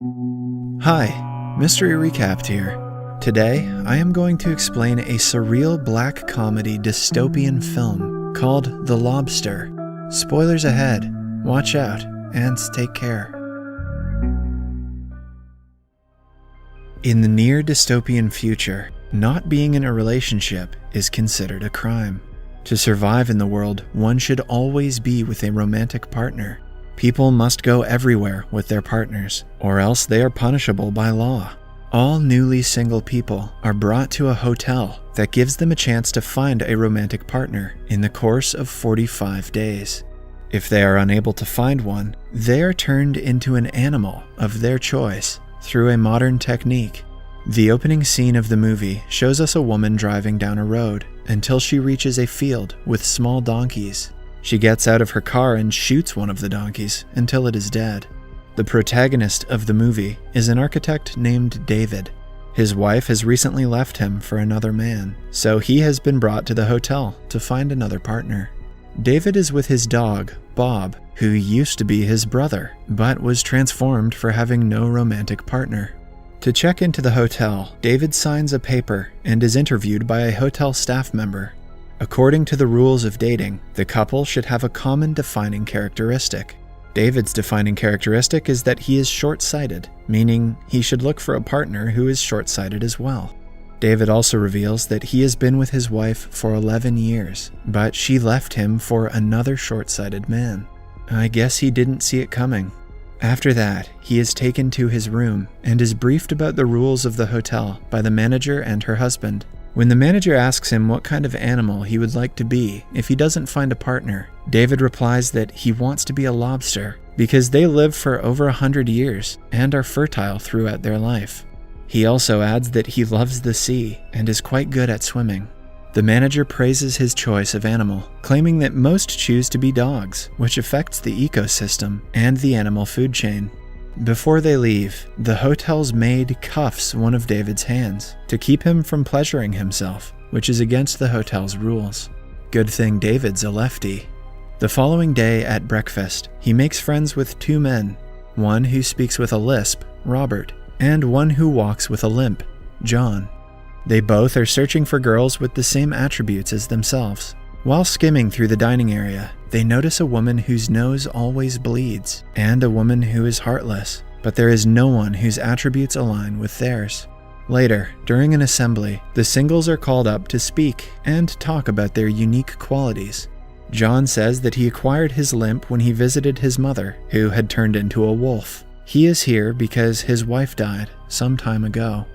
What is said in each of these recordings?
Hi, Mystery Recapped here. Today, I am going to explain a surreal black comedy dystopian film called The Lobster. Spoilers ahead, watch out, and take care. In the near dystopian future, not being in a relationship is considered a crime. To survive in the world, one should always be with a romantic partner. People must go everywhere with their partners, or else they are punishable by law. All newly single people are brought to a hotel that gives them a chance to find a romantic partner in the course of 45 days. If they are unable to find one, they are turned into an animal of their choice through a modern technique. The opening scene of the movie shows us a woman driving down a road until she reaches a field with small donkeys. She gets out of her car and shoots one of the donkeys until it is dead. The protagonist of the movie is an architect named David. His wife has recently left him for another man, so he has been brought to the hotel to find another partner. David is with his dog, Bob, who used to be his brother, but was transformed for having no romantic partner. To check into the hotel, David signs a paper and is interviewed by a hotel staff member. According to the rules of dating, the couple should have a common defining characteristic. David's defining characteristic is that he is short-sighted, meaning he should look for a partner who is short-sighted as well. David also reveals that he has been with his wife for 11 years, but she left him for another short-sighted man. I guess he didn't see it coming. After that, he is taken to his room and is briefed about the rules of the hotel by the manager and her husband. When the manager asks him what kind of animal he would like to be if he doesn't find a partner, David replies that he wants to be a lobster because they live for over 100 years and are fertile throughout their life. He also adds that he loves the sea and is quite good at swimming. The manager praises his choice of animal, claiming that most choose to be dogs, which affects the ecosystem and the animal food chain. Before they leave, the hotel's maid cuffs one of David's hands to keep him from pleasuring himself, which is against the hotel's rules. Good thing David's a lefty. The following day at breakfast, he makes friends with two men, one who speaks with a lisp, Robert, and one who walks with a limp, John. They both are searching for girls with the same attributes as themselves. While skimming through the dining area, they notice a woman whose nose always bleeds, and a woman who is heartless, but there is no one whose attributes align with theirs. Later, during an assembly, the singles are called up to speak and talk about their unique qualities. John says that he acquired his limp when he visited his mother, who had turned into a wolf. He is here because his wife died some time ago.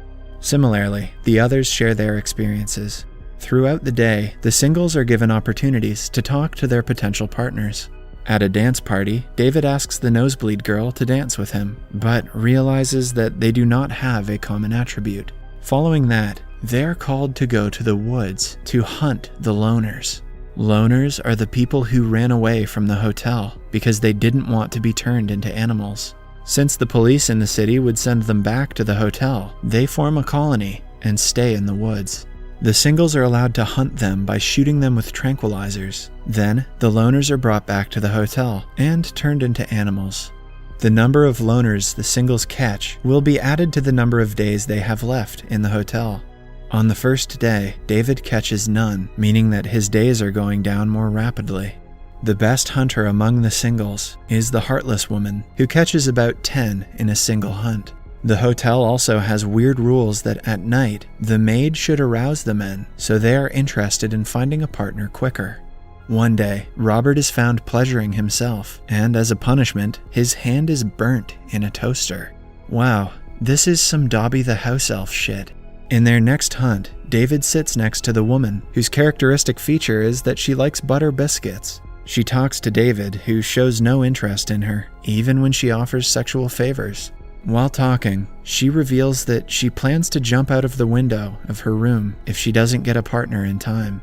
Similarly, the others share their experiences. Throughout the day, the singles are given opportunities to talk to their potential partners. At a dance party, David asks the nosebleed girl to dance with him, but realizes that they do not have a common attribute. Following that, they are called to go to the woods to hunt the loners. Loners are the people who ran away from the hotel because they didn't want to be turned into animals. Since the police in the city would send them back to the hotel, they form a colony and stay in the woods. The singles are allowed to hunt them by shooting them with tranquilizers. Then, the loners are brought back to the hotel and turned into animals. The number of loners the singles catch will be added to the number of days they have left in the hotel. On the first day, David catches none, meaning that his days are going down more rapidly. The best hunter among the singles is the heartless woman, who catches about 10 in a single hunt. The hotel also has weird rules that at night, the maid should arouse the men so they are interested in finding a partner quicker. One day, Robert is found pleasuring himself, and as a punishment, his hand is burnt in a toaster. Wow, this is some Dobby the house elf shit. In their next hunt, David sits next to the woman, whose characteristic feature is that she likes butter biscuits. She talks to David, who shows no interest in her, even when she offers sexual favors. While talking, she reveals that she plans to jump out of the window of her room if she doesn't get a partner in time.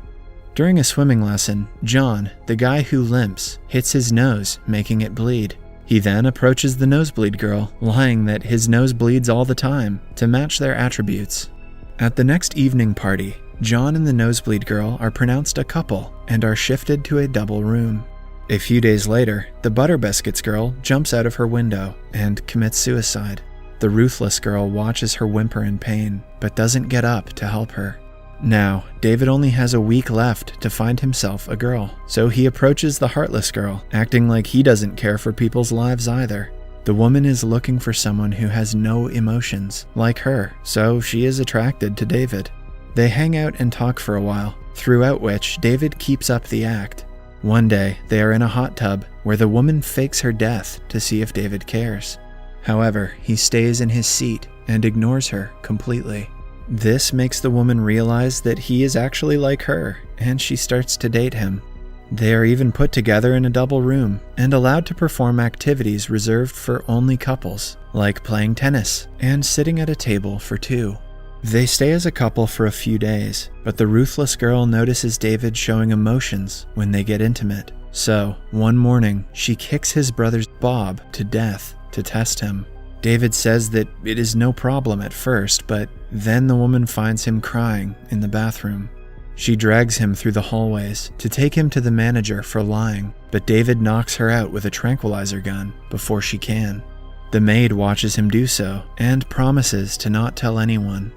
During a swimming lesson, John, the guy who limps, hits his nose, making it bleed. He then approaches the nosebleed girl, lying that his nose bleeds all the time to match their attributes. At the next evening party, John and the nosebleed girl are pronounced a couple and are shifted to a double room. A few days later, the Butter Biscuits girl jumps out of her window and commits suicide. The ruthless girl watches her whimper in pain, but doesn't get up to help her. Now, David only has a week left to find himself a girl, so he approaches the heartless girl, acting like he doesn't care for people's lives either. The woman is looking for someone who has no emotions, like her, so she is attracted to David. They hang out and talk for a while, throughout which David keeps up the act. One day, they are in a hot tub where the woman fakes her death to see if David cares. However, he stays in his seat and ignores her completely. This makes the woman realize that he is actually like her, and she starts to date him. They are even put together in a double room and allowed to perform activities reserved for only couples, like playing tennis and sitting at a table for two. They stay as a couple for a few days, but the ruthless girl notices David showing emotions when they get intimate. So, one morning, she kicks his brother Bob to death to test him. David says that it is no problem at first, but then the woman finds him crying in the bathroom. She drags him through the hallways to take him to the manager for lying, but David knocks her out with a tranquilizer gun before she can. The maid watches him do so and promises to not tell anyone.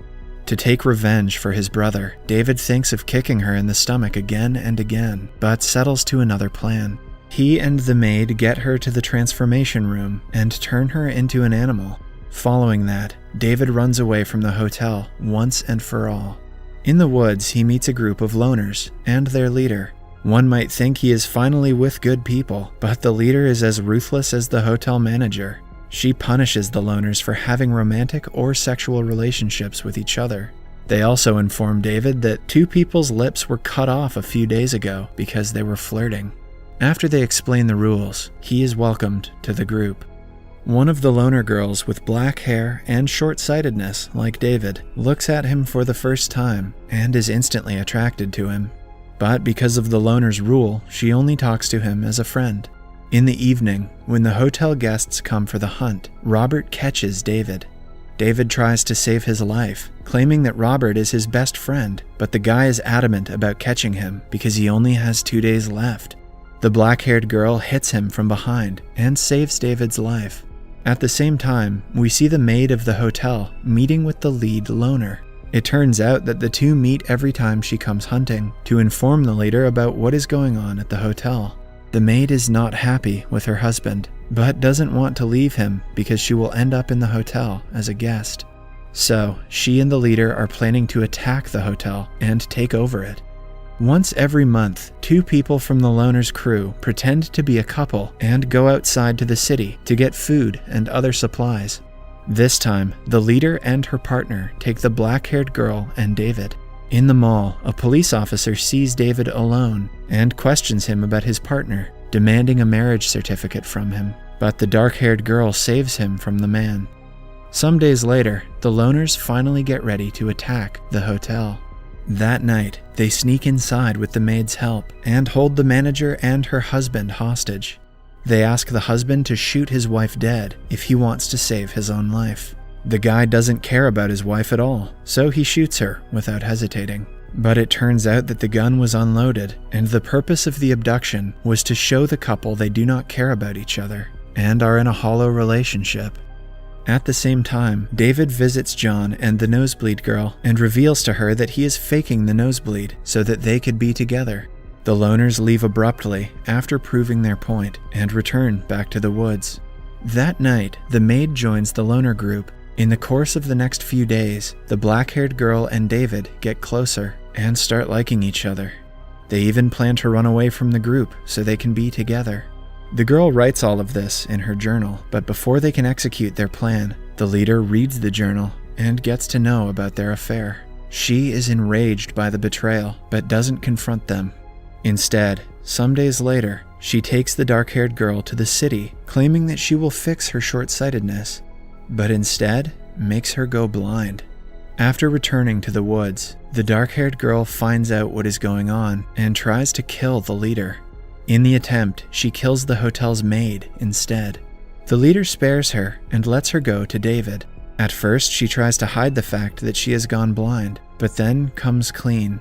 To take revenge for his brother, David thinks of kicking her in the stomach again and again, but settles to another plan. He and the maid get her to the transformation room and turn her into an animal. Following that, David runs away from the hotel once and for all. In the woods, he meets a group of loners and their leader. One might think he is finally with good people, but the leader is as ruthless as the hotel manager. She punishes the loners for having romantic or sexual relationships with each other. They also inform David that two people's lips were cut off a few days ago because they were flirting. After they explain the rules, he is welcomed to the group. One of the loner girls with black hair and short-sightedness, like David, looks at him for the first time and is instantly attracted to him. But because of the loner's rule, she only talks to him as a friend. In the evening, when the hotel guests come for the hunt, Robert catches David. David tries to save his life, claiming that Robert is his best friend, but the guy is adamant about catching him because he only has 2 days left. The black-haired girl hits him from behind and saves David's life. At the same time, we see the maid of the hotel meeting with the lead loner. It turns out that the two meet every time she comes hunting to inform the leader about what is going on at the hotel. The maid is not happy with her husband, but doesn't want to leave him because she will end up in the hotel as a guest. So, she and the leader are planning to attack the hotel and take over it. Once every month, 2 people from the loner's crew pretend to be a couple and go outside to the city to get food and other supplies. This time, the leader and her partner take the black-haired girl and David. In the mall, a police officer sees David alone and questions him about his partner, demanding a marriage certificate from him, but the dark-haired girl saves him from the man. Some days later, the loners finally get ready to attack the hotel. That night, they sneak inside with the maid's help and hold the manager and her husband hostage. They ask the husband to shoot his wife dead if he wants to save his own life. The guy doesn't care about his wife at all, so he shoots her without hesitating. But it turns out that the gun was unloaded, and the purpose of the abduction was to show the couple they do not care about each other and are in a hollow relationship. At the same time, David visits John and the nosebleed girl and reveals to her that he is faking the nosebleed so that they could be together. The loners leave abruptly after proving their point and return back to the woods. That night, the maid joins the loner group. In the course of the next few days, the black-haired girl and David get closer and start liking each other. They even plan to run away from the group so they can be together. The girl writes all of this in her journal, but before they can execute their plan, the leader reads the journal and gets to know about their affair. She is enraged by the betrayal, but doesn't confront them. Instead, some days later, she takes the dark-haired girl to the city, claiming that she will fix her short-sightedness, but instead makes her go blind. After returning to the woods, the dark-haired girl finds out what is going on and tries to kill the leader. In the attempt, she kills the hotel's maid instead. The leader spares her and lets her go to David. At first, she tries to hide the fact that she has gone blind, but then comes clean.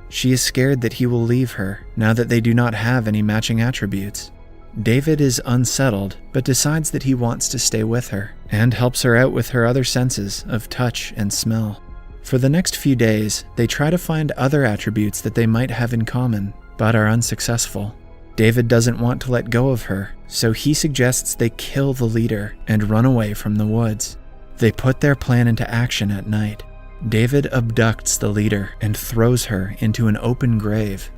She is scared that he will leave her now that they do not have any matching attributes. David is unsettled, but decides that he wants to stay with her, and helps her out with her other senses of touch and smell. For the next few days, they try to find other attributes that they might have in common, but are unsuccessful. David doesn't want to let go of her, so he suggests they kill the leader and run away from the woods. They put their plan into action at night. David abducts the leader and throws her into an open grave.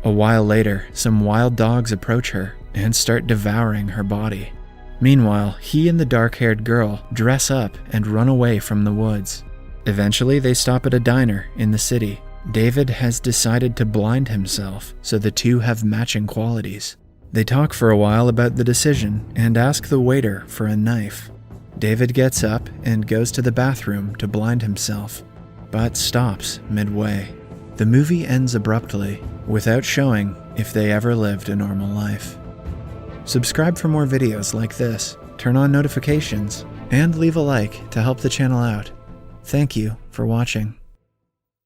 A while later, some wild dogs approach her and start devouring her body. Meanwhile, he and the dark-haired girl dress up and run away from the woods. Eventually, they stop at a diner in the city. David has decided to blind himself, so the two have matching qualities. They talk for a while about the decision and ask the waiter for a knife. David gets up and goes to the bathroom to blind himself, but stops midway. The movie ends abruptly, without showing if they ever lived a normal life. Subscribe for more videos like this, turn on notifications, and leave a like to help the channel out. Thank you for watching.